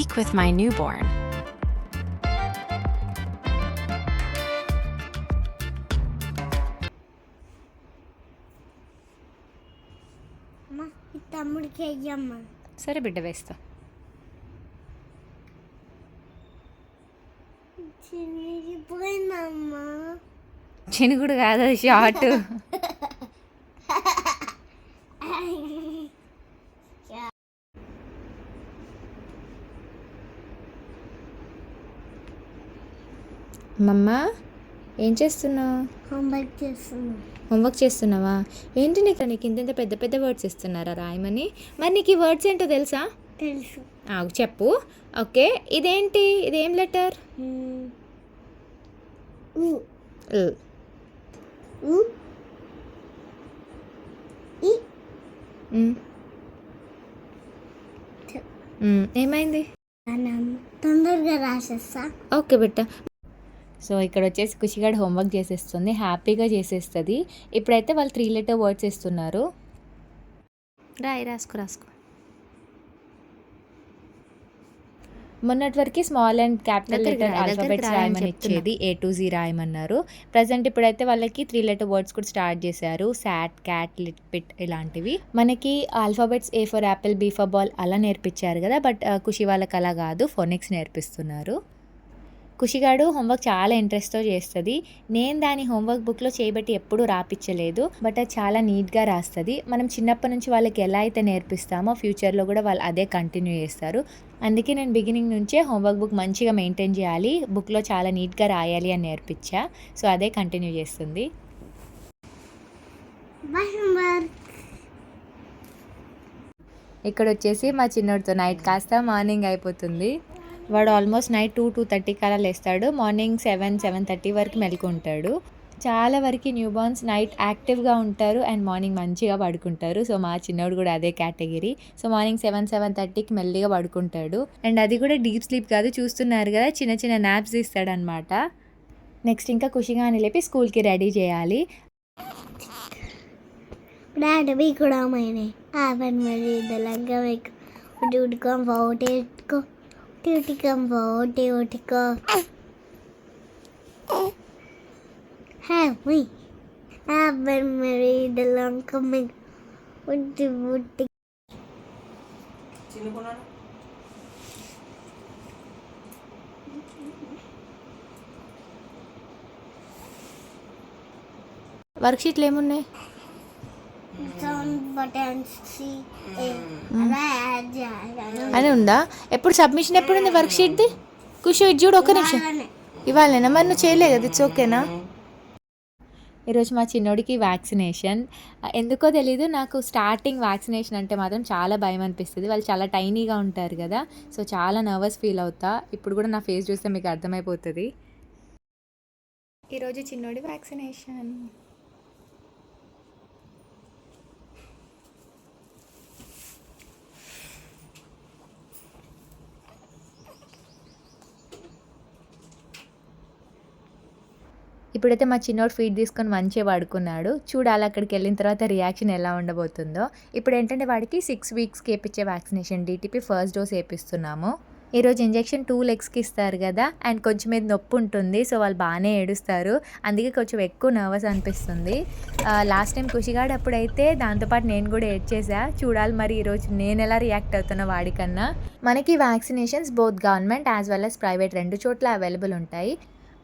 week with my newborn. తమ్ముడికి అయ్యమ్మ సరే బిడ్డ వేస్తా. చినిగిపోయిందమ్మా. చినుగుడు కాదు, అది షార్ట్. మమ్మ ఏం చేస్తున్నావు? హోంవర్క్ చేస్తున్నా. హోంవర్క్ చేస్తున్నావా? ఏంటి నీకు ఇంత పెద్ద పెద్ద వర్డ్స్ ఇస్తున్నారా రాయమని? మరి నీకు ఈ వర్డ్స్ ఏంటో తెలుసా? తెలుసు. చెప్పు. ఓకే, ఇదేంటి? ఇదేం లెటర్? ఏమైంది? తొందరగా రాసేస్తా. ఓకే బిడ్డ. సో ఇక్కడ వచ్చేసి ఖుషిగాడు హోంవర్క్ చేసేస్తుంది, హ్యాపీగా చేసేస్తుంది. ఇప్పుడైతే వాళ్ళు 3 లెటర్ వర్డ్స్ ఇస్తున్నారు. రాసుకో. మొన్నటి వరకు small and capital letter alphabets రాయమని ఇచ్చేది, A to Z రాయమన్నారు. ప్రజెంట్ ఇప్పుడైతే వాళ్ళకి 3 లెటర్ వర్డ్స్ కూడా స్టార్ట్ చేశారు. సాట్, క్యాట్, లిట్, పిట్ ఇలాంటివి. మనకి alphabets A for apple, B for ball అలా నేర్పించారు కదా, బట్ ఖుషి వాళ్ళకి అలా కాదు, ఫోనిక్స్ నేర్పిస్తున్నారు. ఖుషిగాడు హోంవర్క్ చాలా ఇంట్రెస్ట్తో చేస్తుంది. నేను దాని హోంవర్క్ బుక్లో చేయబట్టి ఎప్పుడూ రాపించలేదు, బట్ అది చాలా నీట్గా రాస్తుంది. మనం చిన్నప్పటి నుంచి వాళ్ళకి ఎలా అయితే నేర్పిస్తామో ఫ్యూచర్లో కూడా వాళ్ళు అదే కంటిన్యూ చేస్తారు. అందుకే నేను బిగినింగ్ నుంచే హోంవర్క్ బుక్ మంచిగా మెయింటైన్ చేయాలి, బుక్లో చాలా నీట్గా రాయాలి అని నేర్పించా. సో అదే కంటిన్యూ చేస్తుంది. ఇక్కడ వచ్చేసి మా చిన్నోడితో నైట్ కాస్త మార్నింగ్ అయిపోతుంది. వాడు ఆల్మోస్ట్ నైట్ 2-2:30 కల్లా లేస్తాడు. మార్నింగ్ 7-7:30 వరకు మెలుకుంటాడు. చాలా వరకు న్యూ బార్న్స్ నైట్ యాక్టివ్గా ఉంటారు అండ్ మార్నింగ్ మంచిగా పడుకుంటారు. సో మా చిన్నోడు కూడా అదే కేటగిరీ. సో మార్నింగ్ 7-7:30కి మెల్లిగా పడుకుంటాడు. అండ్ అది కూడా డీప్ స్లీప్ కాదు, చూస్తున్నారు కదా, చిన్న చిన్న నాప్స్ ఇస్తాడనమాట. నెక్స్ట్ ఇంకా ఖుషిగాని లేపి స్కూల్కి రెడీ చేయాలి. డాడీ కూడా మైనే ఆవన్ మరి దలంగా వేక్ డ్యూటికం వౌటేట్కో డ్యూటికం వౌటేటికో హ్యాపీ ఆవన్ మరి దలంగా మేక్ డ్యూటి చిన్నకున్నాను. వర్క్షీట్లు ఏమున్నాయి అని ఉందా? ఎప్పుడు సబ్మిషన్ ఎప్పుడు ఉంది వర్క్షీట్ది? ఖుషి ఇది చూడు, ఒక్క నిమిషం. ఇవాళనా? మరి నువ్వు చేయలే కదా, ఇట్స్ ఓకేనా? ఈరోజు మా చిన్నోడికి వ్యాక్సినేషన్. ఎందుకో తెలీదు, నాకు స్టార్టింగ్ వ్యాక్సినేషన్ అంటే మాత్రం చాలా భయం అనిపిస్తుంది. వాళ్ళు చాలా టైనీగా ఉంటారు కదా, సో చాలా నర్వస్ ఫీల్ అవుతా. ఇప్పుడు కూడా నా ఫేస్ చూస్తే మీకు అర్థమైపోతుంది. ఈరోజు చిన్నోడి వ్యాక్సినేషన్. ఇప్పుడైతే మా చిన్నోడు ఫీడ్ తీసుకొని మంచిగా పడుకున్నాడు. చూడాలి అక్కడికి వెళ్ళిన తర్వాత రియాక్షన్ ఎలా ఉండబోతుందో. ఇప్పుడు ఏంటంటే వాడికి 6 వీక్స్కి వేయించే వ్యాక్సినేషన్ DTP ఫస్ట్ డోస్ వేపిస్తున్నాము. ఈరోజు ఇంజెక్షన్ 2 లెగ్స్కి ఇస్తారు కదా, అండ్ కొంచెం మీద నొప్పి ఉంటుంది. సో వాళ్ళు బాగానే ఏడుస్తారు, అందుకే కొంచెం ఎక్కువ నర్వస్ అనిపిస్తుంది. లాస్ట్ టైం ఖుషిగాడు అప్పుడైతే దాంతోపాటు నేను కూడా ఏడ్చేసా. చూడాలి మరి ఈరోజు నేను ఎలా రియాక్ట్ అవుతున్నా వాడికన్నా. మనకి vaccinations both government as well as private 2 చోట్ల అవైలబుల్ ఉంటాయి.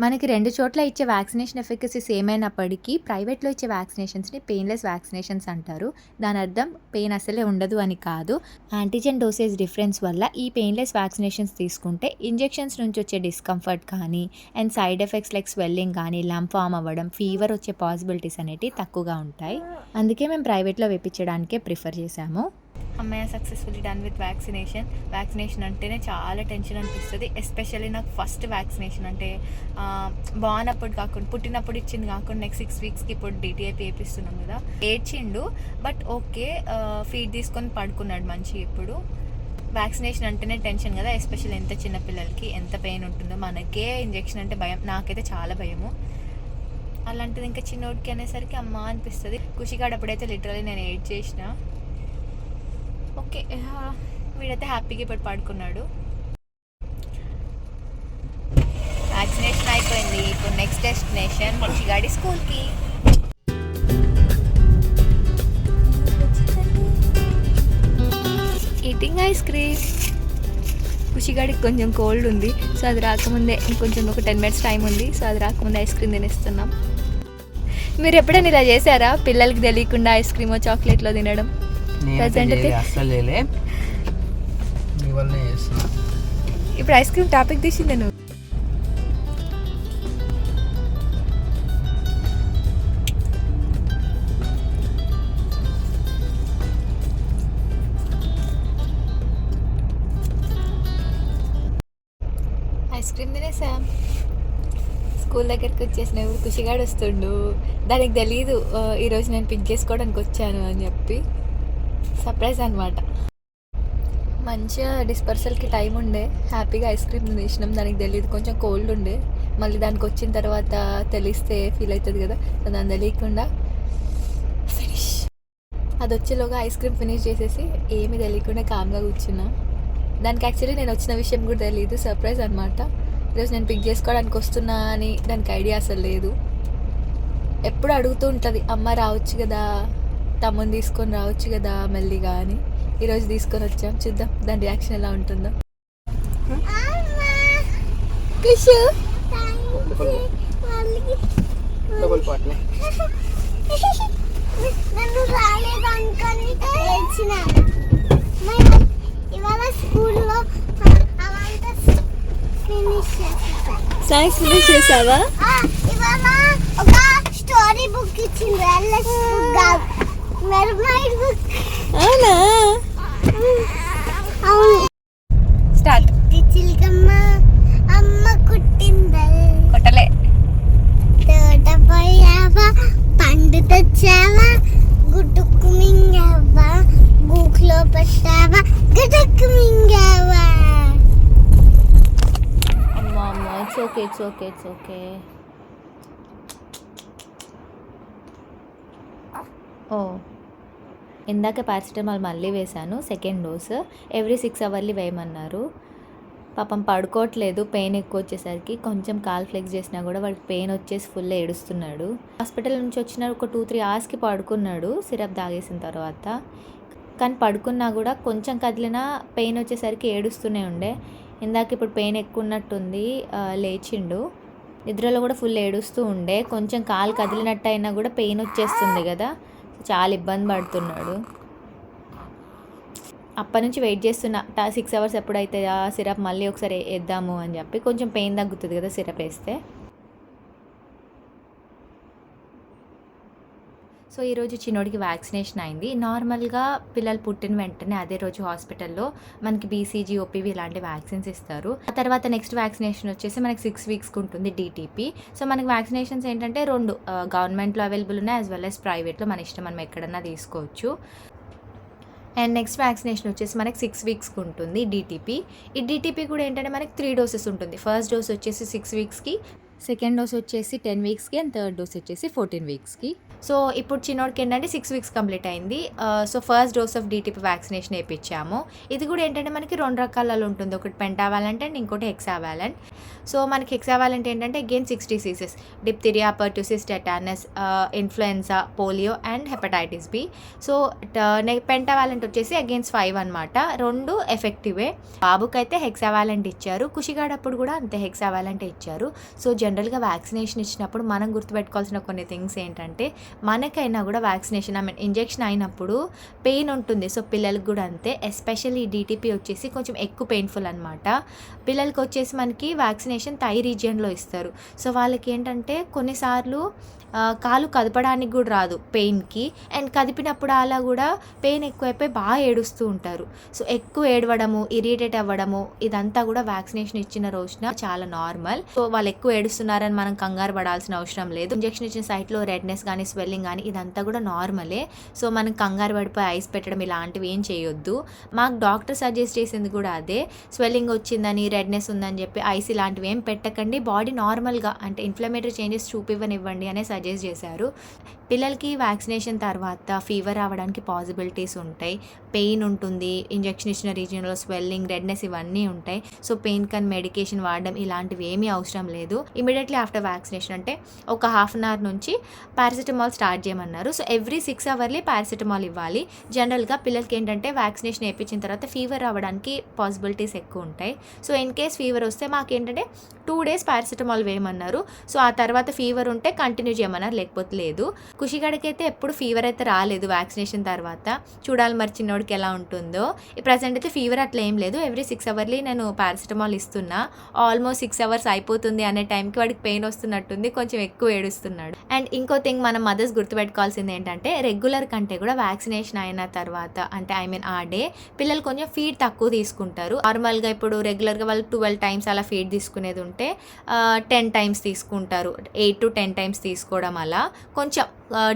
మనకి 2 చోట్ల ఇచ్చే వ్యాక్సినేషన్ ఎఫికసీ సేమ్ అయినప్పటికీ ప్రైవేట్లో ఇచ్చే వ్యాక్సినేషన్స్ని పెయిన్లెస్ వ్యాక్సినేషన్స్ అంటారు. దాని అర్థం పెయిన్ అసలే ఉండదు అని కాదు. యాంటీజెన్ డోసేజ్ డిఫరెన్స్ వల్ల ఈ పెయిన్లెస్ వ్యాక్సినేషన్స్ తీసుకుంటే ఇంజెక్షన్స్ నుంచి వచ్చే డిస్కంఫర్ట్ కానీ and side effects like swelling కానీ, లంప్ ఫామ్ అవ్వడం, ఫీవర్ వచ్చే పాసిబిలిటీస్ అనేటివి తక్కువగా ఉంటాయి. అందుకే మేము ప్రైవేట్లో వేయించడానికే ప్రిఫర్ చేశాము. అమ్మాయి సక్సెస్ఫుల్లీ డన్ విత్ వ్యాక్సినేషన్ అంటేనే చాలా టెన్షన్ అనిపిస్తుంది. ఎస్పెషల్లీ నాకు ఫస్ట్ వ్యాక్సినేషన్ అంటే బాగున్నప్పుడు కాకుండా, పుట్టినప్పుడు ఇచ్చింది కాకుండా నెక్స్ట్ 6 వీక్స్కి ఇప్పుడు DTP వేపిస్తున్నాం కదా. ఏడ్చిండు బట్ ఓకే, ఫీడ్ తీసుకొని పడుకున్నాడు మంచిగా. ఇప్పుడు వ్యాక్సినేషన్ అంటేనే టెన్షన్ కదా, ఎస్పెషల్లీ ఎంత చిన్నపిల్లలకి ఎంత పెయిన్ ఉంటుందో. మనకే ఇంజెక్షన్ అంటే భయం, నాకైతే చాలా భయము. అలాంటిది ఇంకా చిన్నోడికి అనేసరికి అమ్మ అనిపిస్తుంది. ఖుషిగాడు అప్పుడైతే లిటరల్లీ నేను ఏడ్ చేసిన. ఓకే, వీడైతే హ్యాపీగా ఇప్పుడు పడుకున్నాడు. అయిపోయింది. ఇప్పుడు నెక్స్ట్ డెస్టినేషన్ ఖుషిగాడి స్కూల్కి. Eating ice cream. ఖుషిగాడికి కొంచెం కోల్డ్ ఉంది, సో అది రాకముందే ఇంకొంచెం ఒక 10 minutes టైం ఉంది, సో అది రాకముందే ఐస్ క్రీమ్ తినేస్తున్నాం. మీరు ఎప్పుడైనా ఇలా చేశారా, పిల్లలకి తెలియకుండా ఐస్ క్రీమో చాక్లెట్లో తినడం? ఇప్పుడు ఐస్ క్రీమ్ టాపిక్ తీసిందే నువ్వు. Ice cream తినేసాం. స్కూల్ దగ్గరికి వచ్చేసినప్పుడు ఖుషిగాడు వస్తుండు. దానికి తెలీదు ఈరోజు నేను పిక్ చేసుకోవడానికి వచ్చాను అని చెప్పి. సర్ప్రైజ్ అనమాట. మంచిగా డిస్పర్సల్కి టైం ఉండే, హ్యాపీగా ఐస్ క్రీమ్ తినేసినాం. దానికి తెలియదు, కొంచెం కోల్డ్ ఉండే. మళ్ళీ దానికి వచ్చిన తర్వాత తెలిస్తే ఫీల్ అవుతుంది కదా, దాన్ని తెలియకుండా ఫినిష్. అది వచ్చేలోగా ఐస్ క్రీమ్ ఫినిష్ చేసేసి ఏమీ తెలియకుండా కామ్గా కూర్చున్నా. దానికి యాక్చువల్లీ నేను వచ్చిన విషయం కూడా తెలియదు, సర్ప్రైజ్ అనమాట. ఈరోజు నేను పిక్ చేసుకోవడానికి వస్తున్నా అని దానికి ఐడియా అసలు లేదు. ఎప్పుడు అడుగుతూ ఉంటుంది, అమ్మ రావచ్చు కదా, తమ్ముని తీసుకొని రావచ్చు కదా మెల్లిగా అని. ఈరోజు తీసుకొని వచ్చాం, చూద్దాం దాని రియాక్షన్ ఎలా ఉంటుందో. స్నాక్స్ ఫినిష్ చేసావా? ఒక స్టోరీ బుక్ ఇచ్చింది, అవునా? స్టార్ట్. చిలకమ్మ అమ్మ కుట్టిందా, కొట్టలే. తోట పోయావా, పండు తెచ్చావా, గుడ్డుకు మింగావా, గూట్లో పెట్టావా, గుడ్డుకు మింగావా. అమ్మా అమ్మ, it's okay, it's okay, it's okay. ఓ, ఇందాక పారాసిటమాల్ మళ్ళీ వేశాను, సెకండ్ డోస్. ఎవ్రీ 6 hours వేయమన్నారు. పాపం పడుకోవట్లేదు, పెయిన్ ఎక్కువ వచ్చేసరికి. కొంచెం కాల్ ఫ్లెక్స్ చేసినా కూడా వాడికి పెయిన్ వచ్చేసి ఫుల్ ఏడుస్తున్నాడు. హాస్పిటల్ నుంచి వచ్చిన ఒక 2-3 hours పడుకున్నాడు సిరప్ తాగేసిన తర్వాత. కానీ పడుకున్నా కూడా కొంచెం కదిలినా పెయిన్ వచ్చేసరికి ఏడుస్తూనే ఉండే. ఇందాక ఇప్పుడు పెయిన్ ఎక్కువ ఉన్నట్టుంది, లేచిండు. నిద్రలో కూడా ఫుల్ ఏడుస్తూ ఉండే. కొంచెం కాలు కదిలినట్టు అయినా కూడా పెయిన్ వచ్చేస్తుంది కదా, చాలా ఇబ్బంది పడుతున్నాడు. అప్పటి నుంచి వెయిట్ చేస్తున్నా 6 hours ఎప్పుడైతే ఆ సిరప్ మళ్ళీ ఒకసారి వేద్దాము అని చెప్పి. కొంచెం పెయిన్ తగ్గుతుంది కదా సిరప్ వేస్తే. సో ఈరోజు చిన్నోడికి వ్యాక్సినేషన్ అయింది. నార్మల్గా పిల్లలు పుట్టిన వెంటనే అదే రోజు హాస్పిటల్లో మనకి బీసీజీ, ఓపీవీ ఇలాంటి వ్యాక్సిన్స్ ఇస్తారు. ఆ తర్వాత నెక్స్ట్ వ్యాక్సినేషన్ వచ్చేసి మనకి 6 weeksకి ఉంటుంది, DTP. సో మనకి వ్యాక్సినేషన్స్ ఏంటంటే 2 గవర్నమెంట్లో అవైలబుల్ ఉన్నాయి, యాజ్ వెల్ యాజ్ ప్రైవేట్లో. మన ఇష్టం, మనం ఎక్కడన్నా తీసుకోవచ్చు. అండ్ నెక్స్ట్ వ్యాక్సినేషన్ వచ్చేసి మనకి 6 weeksకి ఉంటుంది, DTP. ఈ DTP కూడా ఏంటంటే మనకి 3 doses ఉంటుంది. ఫస్ట్ డోస్ వచ్చేసి 6 weeksకి, సెకండ్ డోస్ వచ్చేసి 10 weeksకి, అండ్ థర్డ్ డోస్ వచ్చేసి 14 weeksకి. సో ఇప్పుడు చిన్నోడికి ఏంటంటే 6 weeks కంప్లీట్ అయింది. So first dose of DTP vaccination వేయించాము. ఇది కూడా ఏంటంటే మనకి 2 రకాలలో ఉంటుంది, ఒకటి పెంటావాలెంట్ అండ్ ఇంకోటి హెక్సావాలెంట్. సో మనకి హెక్సావాలెంట్ ఏంటంటే again 6 diseases, diphtheria, pertussis, tetanus, influenza, polio and hepatitis B. So pentavalent వచ్చేసి అగైన్స్ 5 అనమాట. 2 ఎఫెక్టివే. బాబుకైతే హెక్సావాలెంట్ ఇచ్చారు, ఖుషిగాడప్పుడు కూడా అంతే హెక్సావాలెంట్ ఇచ్చారు. సో జనరల్గా వ్యాక్సినేషన్ ఇచ్చినప్పుడు మనం గుర్తుపెట్టుకోవాల్సిన కొన్ని థింగ్స్ ఏంటంటే, మనకైనా కూడా వ్యాక్సినేషన్ ఇంజెక్షన్ అయినప్పుడు పెయిన్ ఉంటుంది. సో పిల్లలకు కూడా అంతే. ఎస్పెషల్లీ DTP వచ్చేసి కొంచెం ఎక్కువ పెయిన్ఫుల్ అనమాట. పిల్లలకి వచ్చేసి మనకి వ్యాక్సినేషన్ థై రీజియన్లో ఇస్తారు. సో వాళ్ళకి ఏంటంటే కొన్నిసార్లు కాలు కదపడానికి కూడా రాదు పెయిన్కి, అండ్ కదిపినప్పుడు అలా కూడా పెయిన్ ఎక్కువైపోయి బాగా ఏడుస్తూ ఉంటారు. సో ఎక్కువ ఏడవడము, ఇరిటేట్ అవ్వడము, ఇదంతా కూడా వ్యాక్సినేషన్ ఇచ్చిన రోజున చాలా నార్మల్. సో వాళ్ళు ఎక్కువ ఏడుస్తున్నారని మనం కంగారు పడాల్సిన అవసరం లేదు. ఇంజెక్షన్ ఇచ్చిన సైట్లో రెడ్నెస్ కానీ, స్వెల్లింగ్ కానీ ఇదంతా కూడా నార్మలే. సో మనం కంగారు పడిపోయి ఐస్ పెట్టడం ఇలాంటివి ఏం చేయొద్దు. మాకు డాక్టర్ సజెస్ట్ చేసింది కూడా అదే. స్వెల్లింగ్ వచ్చిందని, రెడ్నెస్ ఉందని చెప్పి ఐస్ ఇలాంటివి ఏం పెట్టకండి, బాడీ నార్మల్గా అంటే ఇన్ఫ్లమేటరీ చేంజెస్ చూపివ్వనివ్వండి అనే సజెస్ట్ చేశారు. పిల్లలకి వ్యాక్సినేషన్ తర్వాత ఫీవర్ రావడానికి పాసిబిలిటీస్ ఉంటాయి, పెయిన్ ఉంటుంది, ఇంజెక్షన్ ఇచ్చిన రీజియన్లో స్వెల్లింగ్, రెడ్నెస్ ఇవన్నీ ఉంటాయి. సో పెయిన్ కన్ మెడికేషన్ వాడడం ఇలాంటివి ఏమీ అవసరం లేదు. ఇమీడియట్లీ ఆఫ్టర్ వ్యాక్సినేషన్ అంటే ఒక హాఫ్ అన్ అవర్ నుంచి పారాసిటమాల్ స్టార్ట్ చేయమన్నారు. సో ఎవ్రీ 6 అవర్లీ పారాసిటమాల్ ఇవ్వాలి. జనరల్గా పిల్లలకి ఏంటంటే వ్యాక్సినేషన్ వేయించిన తర్వాత ఫీవర్ రావడానికి పాసిబిలిటీస్ ఎక్కువ ఉంటాయి. సో ఇన్ కేస్ ఫీవర్ వస్తే మాకేంటంటే 2 days పారాసిటమాల్ వేయమన్నారు. సో ఆ తర్వాత ఫీవర్ ఉంటే కంటిన్యూ చేయమన్నారు, లేకపోతే లేదు. ఖుషిగాడికి అయితే ఎప్పుడు ఫీవర్ అయితే రాలేదు వ్యాక్సినేషన్ తర్వాత. చూడాలి మరి చిన్నోడికి ఎలా ఉంటుందో. ఈ ప్రజెంట్ అయితే ఫీవర్ అట్లా ఏం లేదు. ఎవ్రీ 6 అవర్లీ నేను పారాసిటమాల్ ఇస్తున్నా. ఆల్మోస్ట్ 6 hours అయిపోతుంది అనే టైంకి వాడికి పెయిన్ వస్తున్నట్టుంది, కొంచెం ఎక్కువ ఏడుస్తున్నాడు. అండ్ ఇంకో థింగ్ మనం మదర్స్ గుర్తుపెట్టుకోవాల్సింది ఏంటంటే రెగ్యులర్ కంటే కూడా వ్యాక్సినేషన్ అయిన తర్వాత అంటే ఆ డే పిల్లలు కొంచెం ఫీడ్ తక్కువ తీసుకుంటారు. నార్మల్గా ఇప్పుడు రెగ్యులర్గా వాళ్ళు 12 times అలా ఫీడ్ తీసుకునేది ఉంటే 10 times తీసుకుంటారు. 8 to 10 times తీసుకోవడం అలా కొంచెం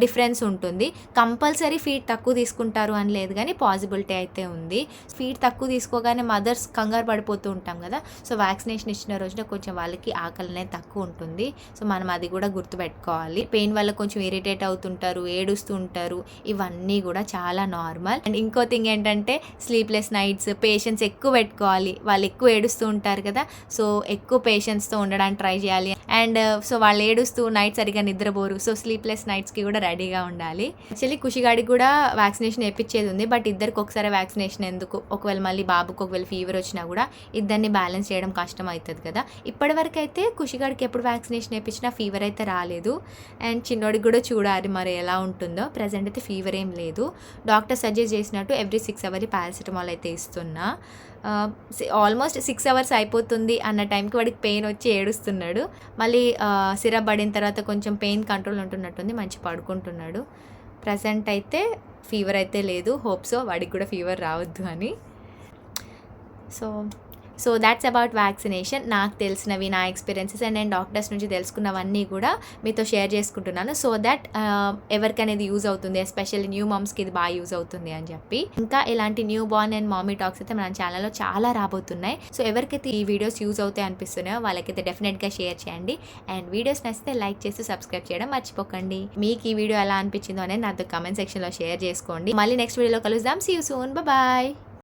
డిఫరెన్స్ ఉంటుంది. కంపల్సరీ ఫీడ్ తక్కువ తీసుకుంటారు అని లేదు, కానీ పాసిబిలిటీ అయితే ఉంది. ఫీడ్ తక్కువ తీసుకోగానే మదర్స్ కంగారు పడిపోతూ ఉంటాం కదా. సో వ్యాక్సినేషన్ ఇచ్చిన రోజున కొంచెం వాళ్ళకి ఆకలి అనేది తక్కువ ఉంటుంది. సో మనం అది కూడా గుర్తుపెట్టుకోవాలి. పెయిన్ వల్ల కొంచెం ఇరిటేట్ అవుతుంటారు, ఏడుస్తూ ఉంటారు, ఇవన్నీ కూడా చాలా నార్మల్. అండ్ ఇంకో థింగ్ ఏంటంటే స్లీప్లెస్ నైట్స్, పేషెన్స్ ఎక్కువ పెట్టుకోవాలి. వాళ్ళు ఎక్కువ ఏడుస్తూ ఉంటారు కదా, సో ఎక్కువ పేషెన్స్తో ఉండడానికి ట్రై చేయాలి. అండ్ సో వాళ్ళు ఏడుస్తూ నైట్ సరిగా నిద్రపోరు. సో స్లీప్లెస్ నైట్స్కి కూడా రెడీగా ఉండాలి. యాక్చువల్లీ ఖుషిగాడికి కూడా వ్యాక్సినేషన్ వేయించేది ఉంది, బట్ ఇద్దరికి ఒకసారి వ్యాక్సినేషన్ ఎందుకు, ఒకవేళ మళ్ళీ బాబుకి ఒకవేళ ఫీవర్ వచ్చినా కూడా ఇద్దరిని బ్యాలెన్స్ చేయడం కష్టం అవుతుంది కదా. ఇప్పటివరకు అయితే ఖుషిగాడికి ఎప్పుడు వ్యాక్సినేషన్ వేయించినా ఫీవర్ అయితే రాలేదు. అండ్ చిన్నోడికి కూడా చూడాలి మరి ఎలా ఉంటుందో. ప్రజెంట్ అయితే ఫీవర్ ఏం లేదు. డాక్టర్ సజెస్ట్ చేసినట్టు ఎవ్రీ 6 hours పారాసిటమాల్ అయితే ఇస్తున్నా. ఆల్మోస్ట్ 6 hours అయిపోతుంది అన్న టైంకి వాడికి పెయిన్ వచ్చి ఏడుస్తున్నాడు. మళ్ళీ సిరప్ పడిన తర్వాత కొంచెం పెయిన్ కంట్రోల్ ఉంటున్నట్టుంది, మంచి పడుకుంటున్నాడు. ప్రజెంట్ అయితే ఫీవర్ అయితే లేదు. హోప్స్ వాడికి కూడా ఫీవర్ రావద్దు అని. So that's about vaccination. నాకు తెలిసినవి, నా ఎక్స్పీరియన్సెస్ అండ్ నేను డాక్టర్స్ నుంచి తెలుసుకున్నవన్నీ కూడా మీతో షేర్ చేసుకుంటున్నాను. సో దట్ ఎవరికనేది యూజ్ అవుతుంది, ఎస్పెషల్లీ న్యూ మామ్స్కి ఇది బాగా యూజ్ అవుతుంది అని చెప్పి. ఇంకా ఇలాంటి న్యూ బార్న్ అండ్ మామీ టాక్స్ అయితే మన ఛానల్లో చాలా రాబోతున్నాయి. సో ఎవరికైతే ఈ వీడియోస్ యూజ్ అవుతాయి అనిపిస్తున్నాయో వాళ్ళకైతే డెఫినెట్గా షేర్ చేయండి. అండ్ వీడియోస్ నచ్చితే లైక్ చేసి సబ్స్క్రైబ్ చేయడం మర్చిపోకండి. మీకు ఈ వీడియో ఎలా అనిపించిందో అనేది నాతో కమెంట్ సెక్షన్లో షేర్ చేసుకోండి. మళ్ళీ నెక్స్ట్ వీడియోలో కలుద్దాం. See you soon. బాయ్.